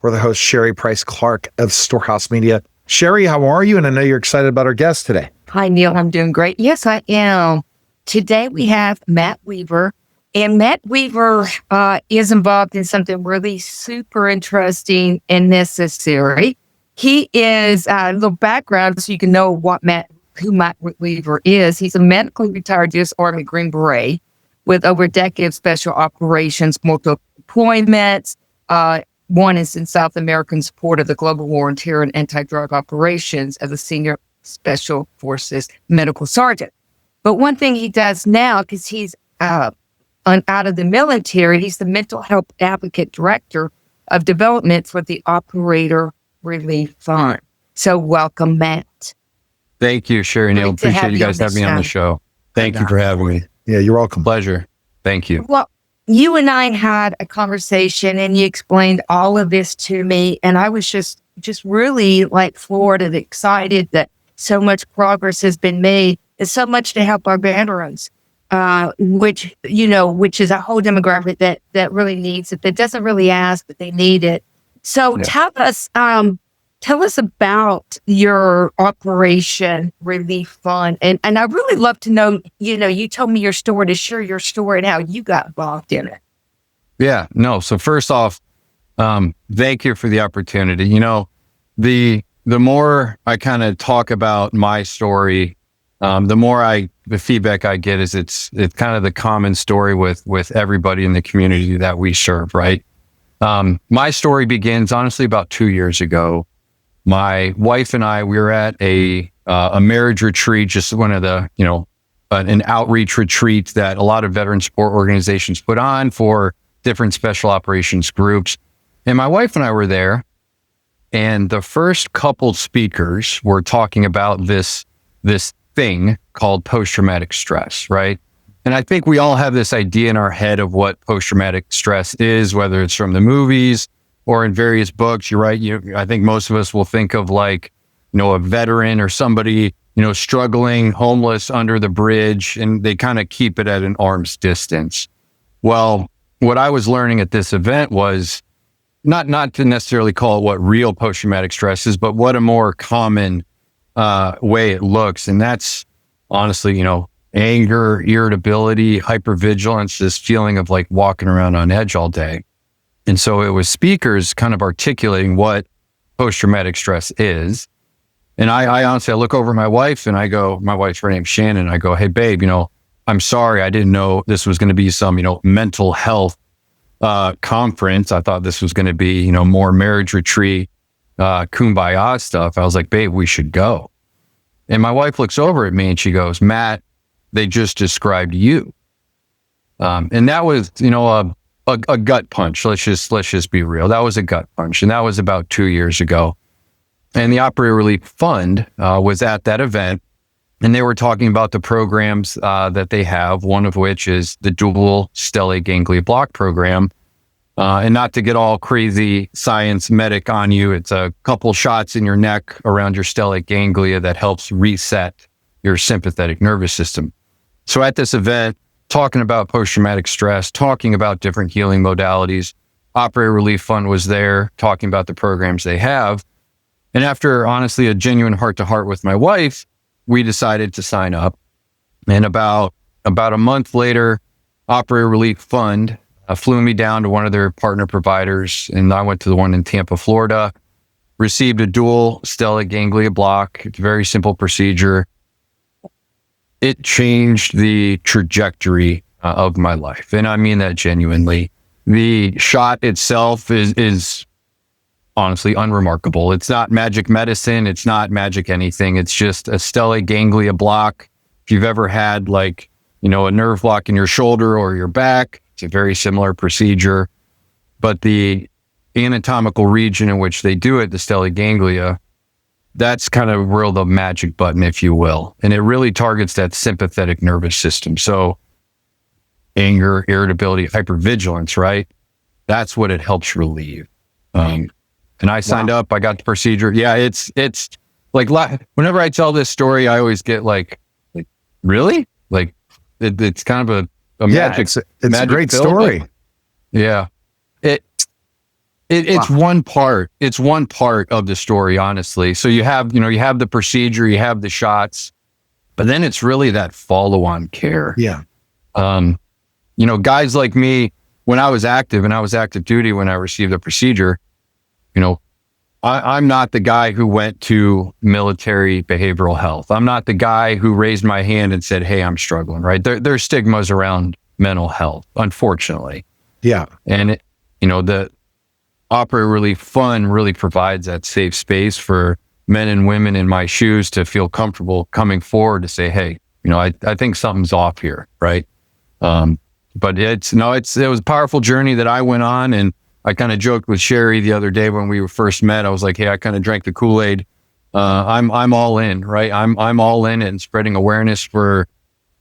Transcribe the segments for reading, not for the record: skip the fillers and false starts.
We're the host, Sherrie Price Clark of Storehouse Media. Sherrie, how are you? And I know you're excited about our guest today. Hi, Neil. I'm doing great. Yes, I am. Today we have Matt Weaver. And Matt Weaver is involved in something really super interesting and necessary. He is a little background so you can know who Matt Weaver is. He's a medically retired U.S. Army Green Beret with over a decade of special operations, multiple deployments. One is in South America in support of the global war on terror and anti-drug operations as a senior special forces medical sergeant. But one thing he does now, because he's out of the military, he's the mental health advocate director of development for the Operator Relief Fund. So welcome, Matt. Thank you, Sherrie and Neil. Appreciate you guys having me on the show. Thank you for having me. Yeah, you're welcome. Pleasure. Thank you. Well, you and I had a conversation and you explained all of this to me. And I was just really floored and excited that so much progress has been made. There's so much to help our veterans, which is a whole demographic that really needs it, that doesn't really ask, but they need it. So tell us about your Operation Relief Fund. And I really love to know, you told me your story, to share your story and how you got involved in it. Yeah, no. So first off, thank you for the opportunity. The more I kind of talk about my story, the more the feedback I get is it's kind of the common story with everybody in the community that we serve, right? My story begins honestly about 2 years ago. My wife and I, we were at a marriage retreat, just one of the, an outreach retreat that a lot of veteran support organizations put on for different special operations groups. And my wife and I were there, and the first couple speakers were talking about this thing called post-traumatic stress, right? And I think we all have this idea in our head of what post-traumatic stress is, whether it's from the movies or in various books. You're right. I think most of us will think of a veteran or somebody, struggling, homeless under the bridge, and they kind of keep it at an arm's distance. Well, what I was learning at this event was not to necessarily call it what real post-traumatic stress is, but what a more common way it looks. And that's honestly, anger, irritability, hypervigilance, this feeling of walking around on edge all day. And so it was speakers kind of articulating what post-traumatic stress is. And I honestly, I look over at my wife and I go, my wife's, her name's Shannon. I go, hey babe, I'm sorry. I didn't know this was going to be some, mental health conference. I thought this was going to be, more marriage retreat, kumbaya stuff. I was like, babe, we should go. And my wife looks over at me and she goes, Matt, they just described you. And that was, a gut punch. Let's just be real. That was a gut punch. And that was about 2 years ago. And the Operator Relief Fund was at that event, and they were talking about the programs that they have, one of which is the Dual Stellate Ganglion Block program. And not to get all crazy science medic on you, it's a couple shots in your neck around your stellate ganglia that helps reset your sympathetic nervous system. So at this event, talking about post-traumatic stress, talking about different healing modalities, Operator Relief Fund was there talking about the programs they have. And after honestly a genuine heart-to-heart with my wife, we decided to sign up. And about a month later, Operator Relief Fund flew me down to one of their partner providers, and I went to the one in Tampa, Florida, received a dual stellate ganglion block. It's a very simple procedure. It changed the trajectory of my life. And I mean that genuinely. The shot itself is honestly unremarkable. It's not magic medicine. It's not magic anything. It's just a stellate ganglion block. If you've ever had a nerve block in your shoulder or your back, it's a very similar procedure. But the anatomical region in which they do it, the stellate ganglia, that's kind of where the magic button, if you will. And it really targets that sympathetic nervous system. So anger, irritability, hypervigilance, right? That's what it helps relieve. And I signed up, I got the procedure. Yeah, it's whenever I tell this story, I always get really? It's kind of a magic. It's a great story. Yeah. It's one part. It's one part of the story, honestly. So you have the procedure, you have the shots, but then it's really that follow-on care. Yeah. Guys like me, when I was active and I was active duty when I received the procedure, I'm not the guy who went to military behavioral health. I'm not the guy who raised my hand and said, hey, I'm struggling, right? There's stigmas around mental health, unfortunately. Yeah. And, the Operator Relief Fund really provides that safe space for men and women in my shoes to feel comfortable coming forward to say, hey, I think something's off here, right? But it was a powerful journey that I went on, and I kind of joked with Sherrie the other day when we first met. I was like, hey, I kind of drank the Kool-Aid. I'm all in, right? I'm all in and spreading awareness for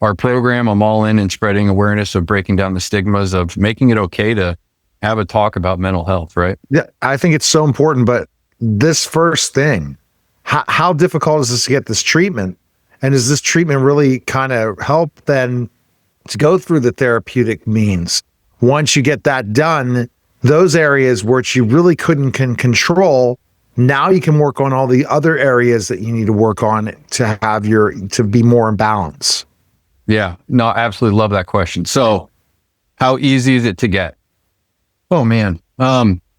our program. I'm all in and spreading awareness of breaking down the stigmas of making it okay to have a talk about mental health, right? Yeah, I think it's so important. But this first thing, how difficult is this to get this treatment? And does this treatment really kind of help then to go through the therapeutic means? Once you get that done, those areas which you really couldn't control, now you can work on all the other areas that you need to work on to be more in balance. Yeah, no, I absolutely love that question. So how easy is it to get? Oh man.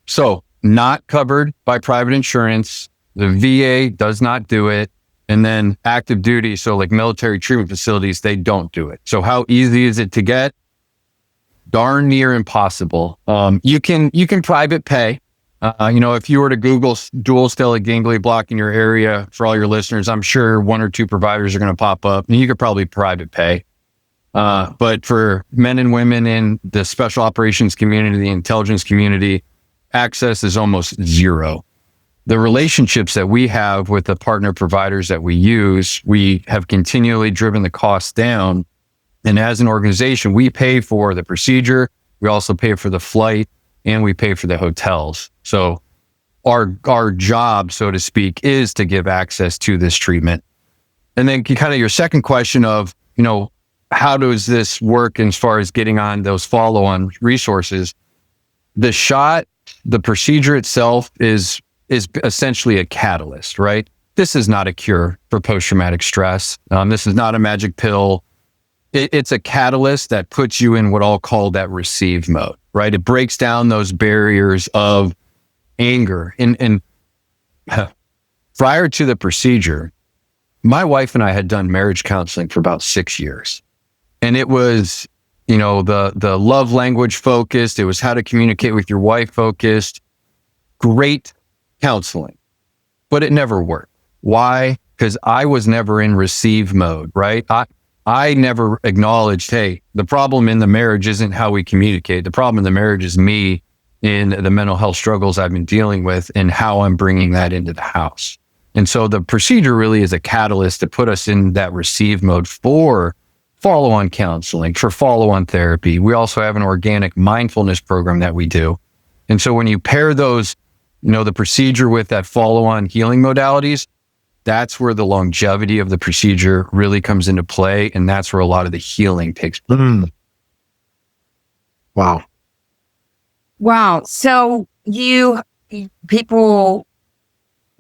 So not covered by private insurance. The VA does not do it. And then active duty. So like military treatment facilities, they don't do it. So how easy is it to get? Darn near impossible. You can private pay. If you were to Google dual stellate ganglion block in your area, for all your listeners, I'm sure one or two providers are going to pop up, and you could probably private pay. But for men and women in the special operations community, the intelligence community, access is almost zero. The relationships that we have with the partner providers that we use, we have continually driven the costs down. And as an organization, we pay for the procedure, we also pay for the flight, and we pay for the hotels. So our job, so to speak, is to give access to this treatment. And then kind of your second question of, how does this work as far as getting on those follow-on resources? The procedure itself is essentially a catalyst, right? This is not a cure for post-traumatic stress. This is not a magic pill. It's a catalyst that puts you in what I'll call that receive mode, right? It breaks down those barriers of anger. And prior to the procedure, my wife and I had done marriage counseling for about 6 years. And it was, the love language focused. It was how to communicate with your wife focused. Great counseling, but it never worked. Why? Because I was never in receive mode, right? I never acknowledged, hey, the problem in the marriage isn't how we communicate. The problem in the marriage is me in the mental health struggles I've been dealing with and how I'm bringing that into the house. And so the procedure really is a catalyst to put us in that receive mode for follow-on counseling, for follow-on therapy. We also have an organic mindfulness program that we do. And so when you pair those, the procedure with that follow-on healing modalities, that's where the longevity of the procedure really comes into play. And that's where a lot of the healing takes place. Wow. Wow. So people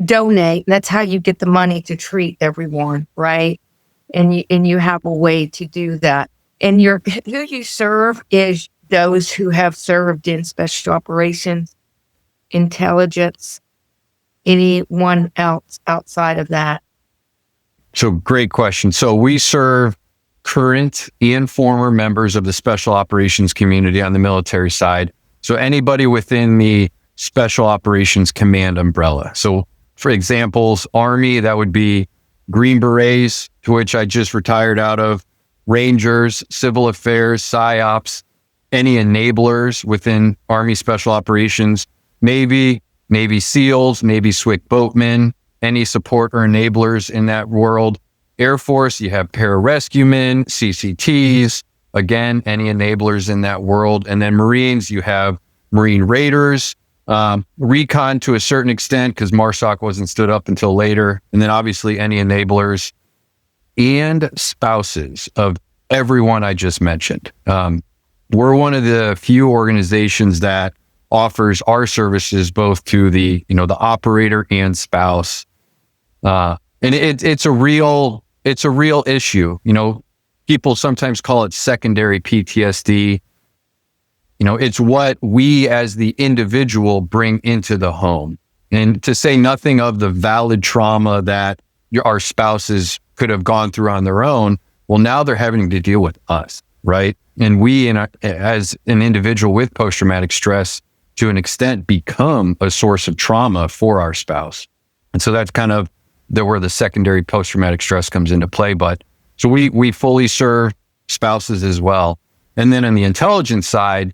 donate. That's how you get the money to treat everyone, right? And you have a way to do that. And who you serve is those who have served in special operations, intelligence, anyone else outside of that? So great question. So we serve current and former members of the special operations community on the military side. So anybody within the special operations command umbrella. So for examples, Army, that would be Green Berets, to which I just retired out of, Rangers, Civil Affairs, PSYOPs, any enablers within Army Special Operations, Navy SEALs, Navy SWCC boatmen, any support or enablers in that world. Air Force, you have pararescuemen, CCTs, again, any enablers in that world. And then Marines, you have Marine Raiders, recon to a certain extent because MARSOC wasn't stood up until later. And then obviously any enablers and spouses of everyone I just mentioned. We're one of the few organizations that offers our services both to the, the operator and spouse. And it's a real issue. People sometimes call it secondary PTSD. It's what we as the individual bring into the home. And to say nothing of the valid trauma that our spouses could have gone through on their own, well, now they're having to deal with us, right? And we, as an individual with post-traumatic stress, to an extent, become a source of trauma for our spouse. And so that's kind of where the secondary post-traumatic stress comes into play. But so we fully serve spouses as well. And then on the intelligence side,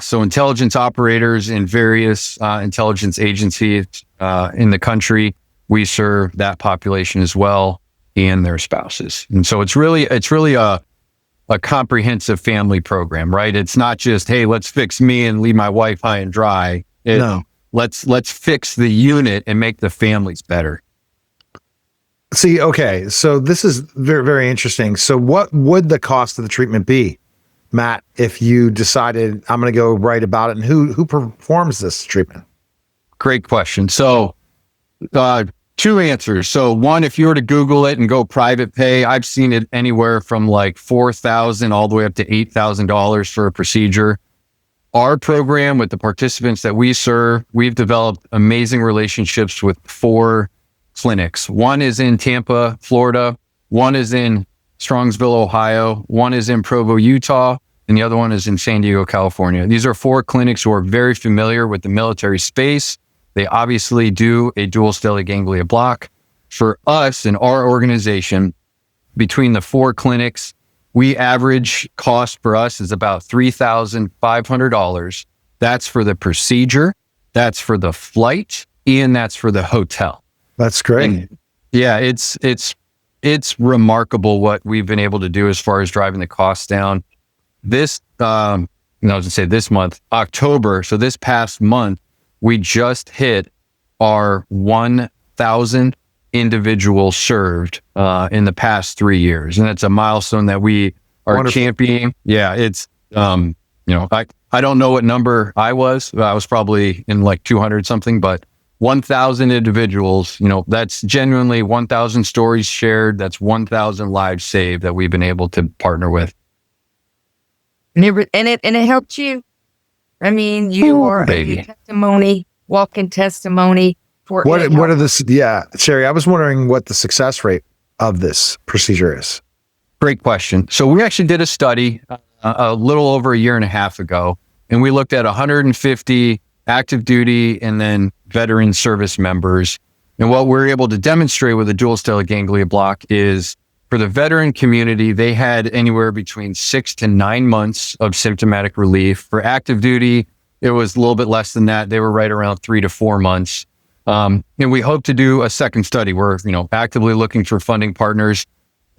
so intelligence operators in various intelligence agencies in the country, we serve that population as well and their spouses. And so it's really a comprehensive family program, right? It's not just, hey, let's fix me and leave my wife high and dry. No. Let's fix the unit and make the families better. See, okay, so this is very, very interesting. So what would the cost of the treatment be, Matt, if you decided I'm going to go write about it, and who performs this treatment? Great question. So two answers. So one, if you were to Google it and go private pay, I've seen it anywhere from like $4,000 all the way up to $8,000 for a procedure. Our program, with the participants that we serve, we've developed amazing relationships with 4 clinics. One is in Tampa, Florida. One is in Strongsville, Ohio. One is in Provo, Utah. And the other one is in San Diego, California. These are 4 clinics who are very familiar with the military space. They obviously do a dual stellate ganglion block. For us and our organization, between the 4 clinics, we average cost for us is about $3,500. That's for the procedure, that's for the flight, and that's for the hotel. That's great. And it's remarkable what we've been able to do as far as driving the costs down. This, I was going to say this month, October. So this past month, we just hit our 1,000 individuals served in the past 3 years. And it's a milestone that we are championing. Yeah, it's, I don't know what number I was. I was probably in like 200 something, but 1,000 individuals, that's genuinely 1,000 stories shared. That's 1,000 lives saved that we've been able to partner with. And it helped you. I mean, you are a testimony, walking testimony for what are this? Yeah, Sherrie, I was wondering what the success rate of this procedure is. Great question. So we actually did a study a little over a year and a half ago, and we looked at 150 active duty and then veteran service members. And what we're able to demonstrate with the dual stellate ganglion block is, for the veteran community, they had anywhere between 6 to 9 months of symptomatic relief. For active duty, it was a little bit less than that. They were right around 3 to 4 months. And we hope to do a second study. We're, actively looking for funding partners.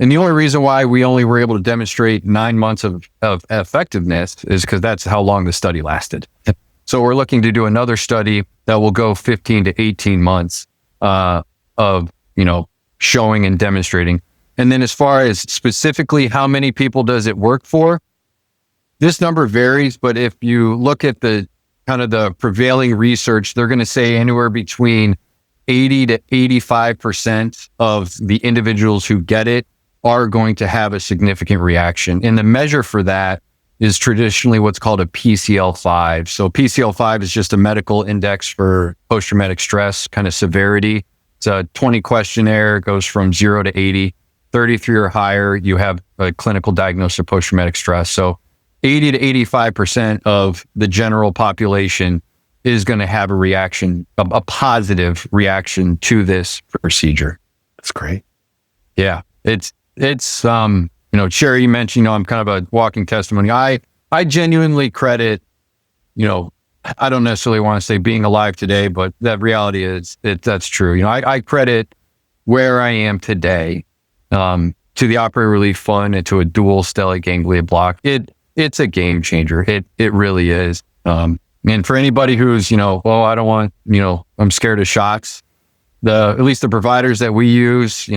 And the only reason why we only were able to demonstrate 9 months of effectiveness is because that's how long the study lasted. So we're looking to do another study that will go 15 to 18 months of, showing and demonstrating. And then as far as specifically how many people does it work for, this number varies, but if you look at the kind of the prevailing research, they're going to say anywhere between 80 to 85% of the individuals who get it are going to have a significant reaction. And the measure for that is traditionally what's called a PCL5. So PCL5 is just a medical index for post-traumatic stress kind of severity. It's a 20 questionnaire, it goes from 0 to 80. 33 or higher, you have a clinical diagnosis of post-traumatic stress. So 80 to 85% of the general population is going to have a reaction, a positive reaction to this procedure. That's great. Yeah. It's Sherrie, you mentioned, I'm kind of a walking testimony. I genuinely credit, I don't necessarily want to say being alive today, but that reality is that's true. I credit where I am today to the Operator Relief Fund and to a dual stellate ganglion block. It's a game changer. It really is. And for anybody who's, I don't want, I'm scared of shots. At least the providers that we use,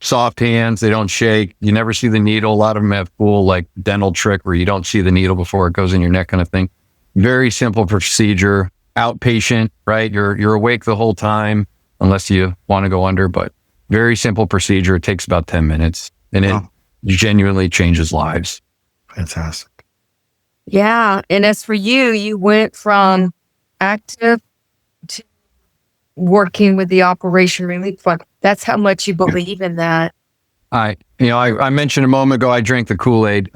soft hands, they don't shake. You never see the needle. A lot of them have cool like dental trick where you don't see the needle before it goes in your neck kind of thing. very simple procedure, outpatient, right? You're awake the whole time unless you want to go under, but very simple procedure. It takes about 10 minutes and it genuinely changes lives. Fantastic. Yeah. And as for you, you went from active to working with the Operation Relief Fund. That's how much you believe in that. I mentioned a moment ago, I drank the Kool-Aid.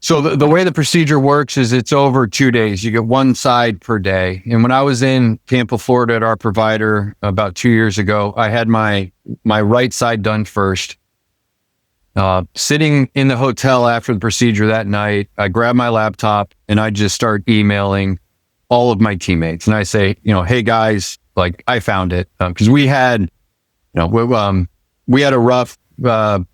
So the way the procedure works is it's over 2 days. You get one side per day. And when I was in Tampa, Florida at our provider about 2 years ago, I had my right side done first. Sitting in the hotel after the procedure that night, I grab my laptop and I just start emailing all of my teammates. And I say, hey guys, like I found it. Cause we had a rough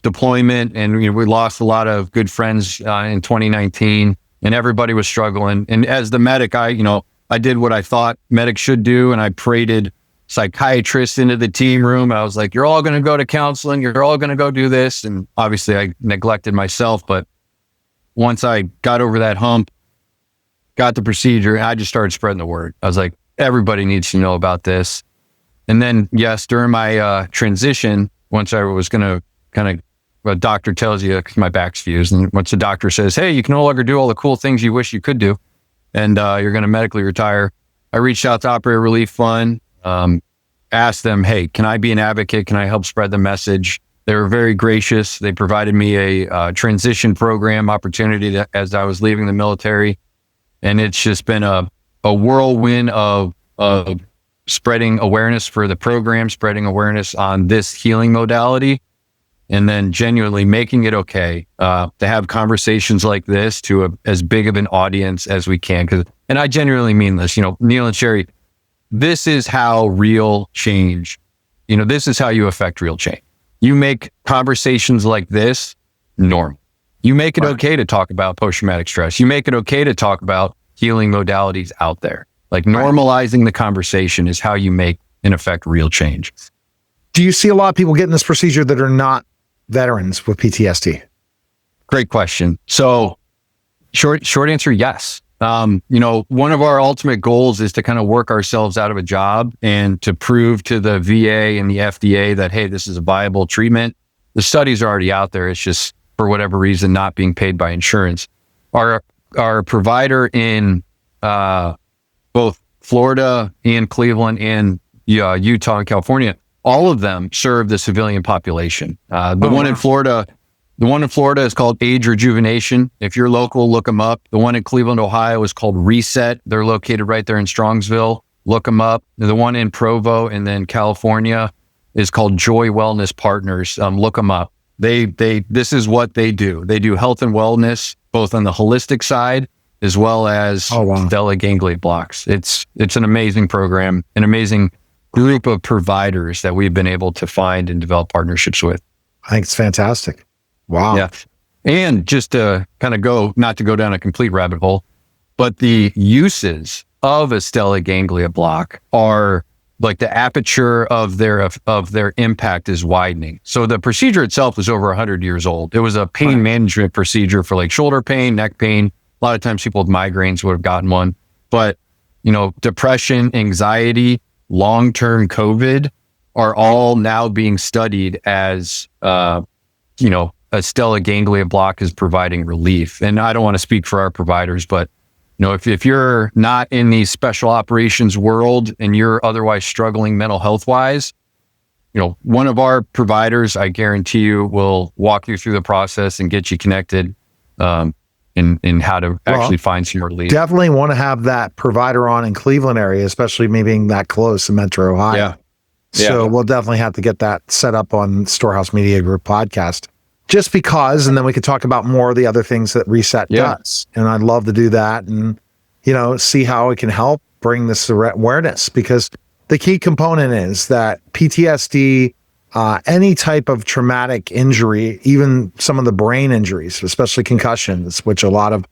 deployment and we lost a lot of good friends in 2019 and everybody was struggling. And as the medic, I did what I thought medics should do. And I paraded psychiatrists into the team room. I was like, you're all going to go to counseling. You're all going to go do this. And obviously I neglected myself. But once I got over that hump, got the procedure, I just started spreading the word. I was like, everybody needs to know about this. And then, yes, during my transition, once I was going to a doctor tells you, because my back's fused, and once the doctor says, hey, you can no longer do all the cool things you wish you could do, and you're going to medically retire, I reached out to Operator Relief Fund, asked them, hey, can I be an advocate? Can I help spread the message? They were very gracious. They provided me a transition program opportunity as I was leaving the military. And it's just been a whirlwind of spreading awareness for the program, spreading awareness on this healing modality, and then genuinely making it okay to have conversations like this to as big of an audience as we can. And I genuinely mean this, Neil and Sherrie, this is how real change, this is how you affect real change. You make conversations like this normal. You make it okay to talk about post-traumatic stress. You make it okay to talk about healing modalities out there. Like normalizing the conversation is how you make and affect real change. Do you see a lot of people getting this procedure that are not veterans with PTSD? Great question. So short answer, yes. One of our ultimate goals is to kind of work ourselves out of a job and to prove to the VA and the FDA that, hey, this is a viable treatment. The studies are already out there. It's just for whatever reason, not being paid by insurance. Our provider in both Florida and Cleveland and Utah and California, all of them serve the civilian population. The one in Florida is called Age Rejuvenation. If you're local, look them up. The one in Cleveland, Ohio is called Reset. They're located right there in Strongsville. Look them up. The one in Provo and then California is called Joy Wellness Partners. Look them up. This is what they do. They do health and wellness, both on the holistic side as well as stellate ganglion blocks. It's an amazing program, an amazing group of providers that we've been able to find and develop partnerships with. I think it's fantastic. Wow. Yeah. And just to kind of not to go down a complete rabbit hole, but the uses of a stellate ganglion block are like the aperture of their impact is widening. So the procedure itself is over 100 years old. It was a pain management procedure for like shoulder pain, neck pain. A lot of times people with migraines would have gotten one, but depression, anxiety, long-term COVID are all now being studied as, a stellate ganglion block is providing relief. And I don't want to speak for our providers, but if you're not in the special operations world and you're otherwise struggling mental health wise, one of our providers, I guarantee you, will walk you through the process and get you connected in how to actually find some relief. Definitely want to have that provider on in Cleveland area, especially me being that close in Metro Ohio. Yeah. So we'll definitely have to get that set up on Storehouse Media Group podcast. Just because, and then we could talk about more of the other things that Reset does. And I'd love to do that and, see how it can help bring this awareness, because the key component is that PTSD, any type of traumatic injury, even some of the brain injuries, especially concussions, which a lot of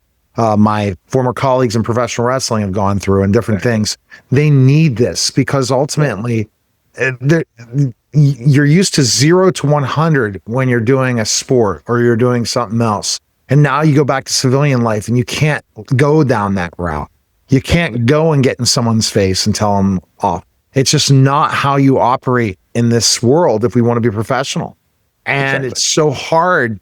my former colleagues in professional wrestling have gone through and different things, they need this because ultimately you're used to 0 to 100 when you're doing a sport or you're doing something else. And now you go back to civilian life and you can't go down that route. You can't go and get in someone's face and tell them off. It's just not how you operate in this world if we want to be professional. And It's so hard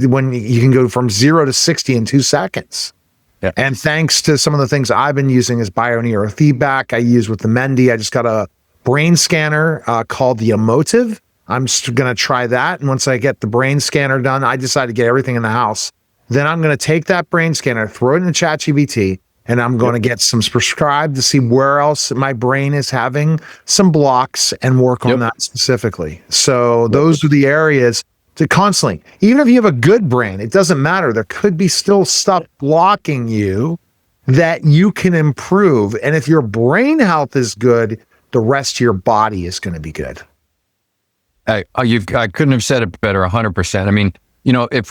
when you can go from 0 to 60 in 2 seconds. Yeah. And thanks to some of the things I've been using as bioneurofeedback, I use with the Mendy. I just got a brain scanner called the Emotive. I'm going to try that. And once I get the brain scanner done, I decide to get everything in the house. Then I'm going to take that brain scanner, throw it in the ChatGPT, and I'm going to get some prescribed to see where else my brain is having some blocks and work on that specifically. So those are the areas to constantly, even if you have a good brain, it doesn't matter. There could be still stuff blocking you that you can improve. And if your brain health is good, the rest of your body is going to be good. I couldn't have said it better, 100%. I mean, if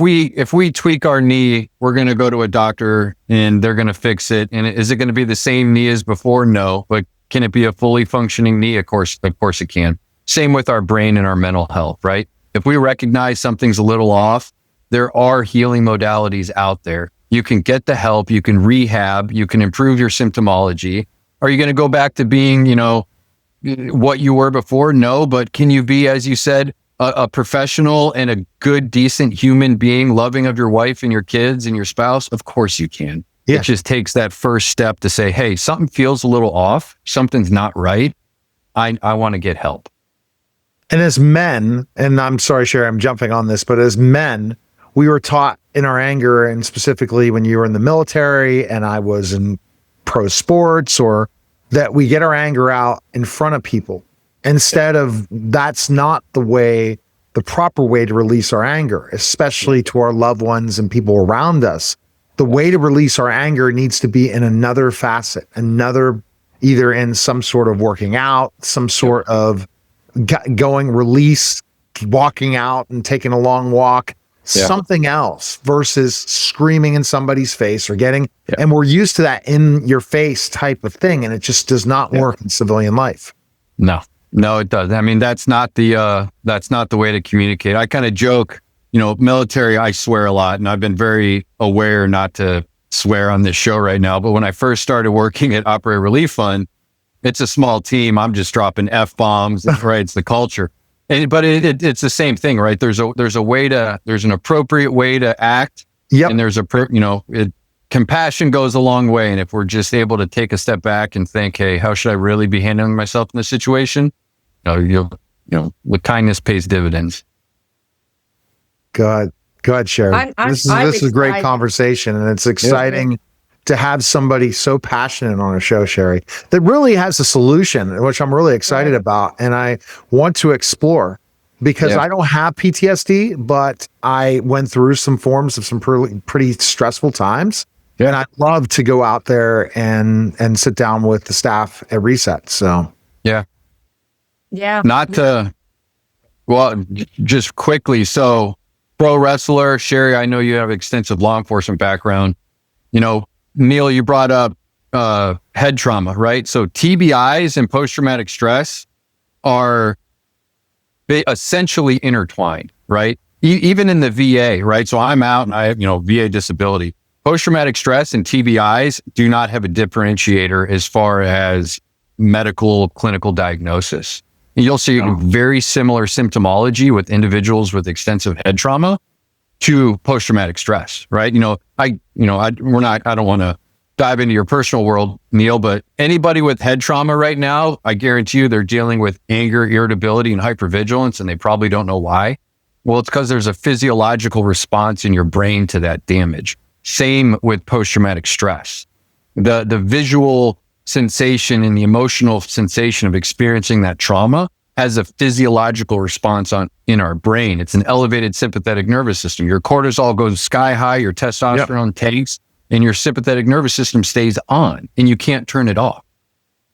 we tweak our knee, we're going to go to a doctor and they're going to fix it. And is it going to be the same knee as before? No. But can it be a fully functioning knee? Of course it can. Same with our brain and our mental health, right? If we recognize something's a little off, there are healing modalities out there. You can get the help, you can rehab, you can improve your symptomology. Are you going to go back to being, what you were before? No, but can you be, as you said, a professional and a good, decent human being, loving of your wife and your kids and your spouse? Of course you can. Yeah. It just takes that first step to say, hey, something feels a little off. Something's not right. I want to get help. And as men, and I'm sorry, Sherrie, I'm jumping on this, but as men, we were taught in our anger, and specifically when you were in the military and I was in pro sports, or that we get our anger out in front of people. Instead of, that's not the proper way to release our anger, especially to our loved ones and people around us. The way to release our anger needs to be in another facet, either in some sort of working out, some sort of going release, walking out and taking a long walk, something else versus screaming in somebody's face or and we're used to that in your face type of thing. And it just does not work in civilian life. No, it doesn't. I mean, that's not the way to communicate. I kind of joke, military, I swear a lot, and I've been very aware not to swear on this show right now. But when I first started working at Operator Relief Fund, it's a small team. I'm just dropping F-bombs, right? It's the culture. But it's the same thing, right? There's an appropriate way to act. Yep. And there's compassion goes a long way. And if we're just able to take a step back and think, hey, how should I really be handling myself in this situation? With kindness pays dividends. Go ahead, Sherrie. This is a great conversation, and it's exciting to have somebody so passionate on a show, Sherrie, that really has a solution, which I'm really excited about, and I want to explore because I don't have PTSD, but I went through some forms of some pretty stressful times. Yeah. And I'd love to go out there and sit down with the staff at Reset. So just quickly. So pro wrestler, Sherrie, I know you have extensive law enforcement background. Neil, you brought up head trauma, right? So TBIs and post-traumatic stress are essentially intertwined, right? Even in the VA, right? So I'm out and I have, VA disability. Post-traumatic stress and TBIs do not have a differentiator as far as medical clinical diagnosis. And you'll see very similar symptomology with individuals with extensive head trauma to post-traumatic stress, right? I don't want to dive into your personal world, Neil, but anybody with head trauma right now, I guarantee you they're dealing with anger, irritability, and hypervigilance, and they probably don't know why. Well, it's because there's a physiological response in your brain to that damage. Same with post-traumatic stress. The visual sensation and the emotional sensation of experiencing that trauma has a physiological response in our brain. It's an elevated sympathetic nervous system. Your cortisol goes sky high, your testosterone tanks, and your sympathetic nervous system stays on, and you can't turn it off.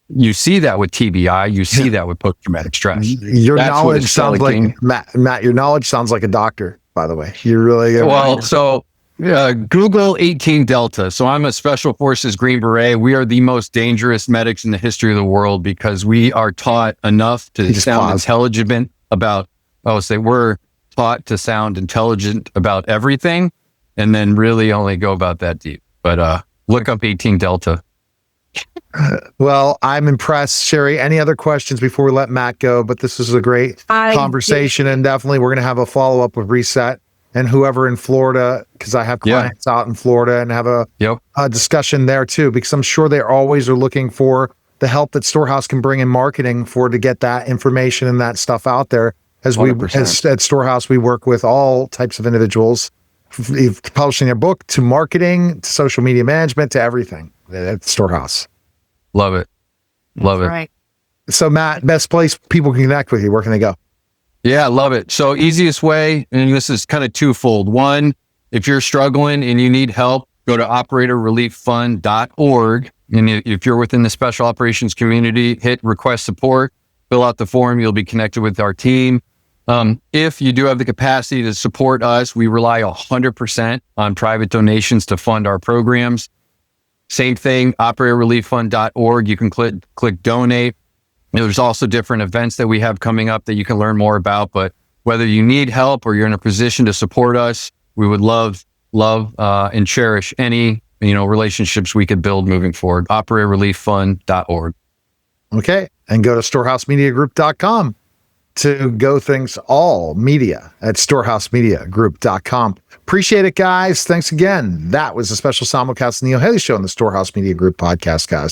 You see that with TBI. You see that with post-traumatic stress. Your knowledge sounds like Matt. Your knowledge sounds like a doctor, by the way. You're really good. Well, so Google 18 Delta. So I'm a Special Forces Green Beret. We are the most dangerous medics in the history of the world because we are taught enough to sound intelligent about. We're taught to sound intelligent about everything. and then really only go about that deep. But look up 18 Delta. Well, I'm impressed, Sherrie. Any other questions before we let Matt go? But this is a great conversation, and definitely we're going to have a follow-up with Reset and whoever in Florida, because I have clients out in Florida, and have a discussion there too, because I'm sure they always are looking for the help that Storehouse can bring in marketing to get that information and that stuff out there. As 100%. at Storehouse, we work with all types of individuals, publishing their book to marketing, to social media management, to everything at Storehouse. Love it. Love it. Right. So Matt, best place people can connect with you, where can they go? Yeah, love it. So easiest way, and this is kind of twofold. One, if you're struggling and you need help, go to operatorrelieffund.org. And if you're within the special operations community, hit request support, fill out the form, you'll be connected with our team. If you do have the capacity to support us, we rely 100% on private donations to fund our programs. Same thing, operatorrelieffund.org. You can click donate. There's also different events that we have coming up that you can learn more about. But whether you need help or you're in a position to support us, we would love, and cherish any relationships we could build moving forward. operatorrelieffund.org. Okay. And go to storehousemediagroup.com to go things all media at storehousemediagroup.com. Appreciate it, guys. Thanks again. That was a special simulcast of the Neil Haley Show on the Storehouse Media Group podcast, guys.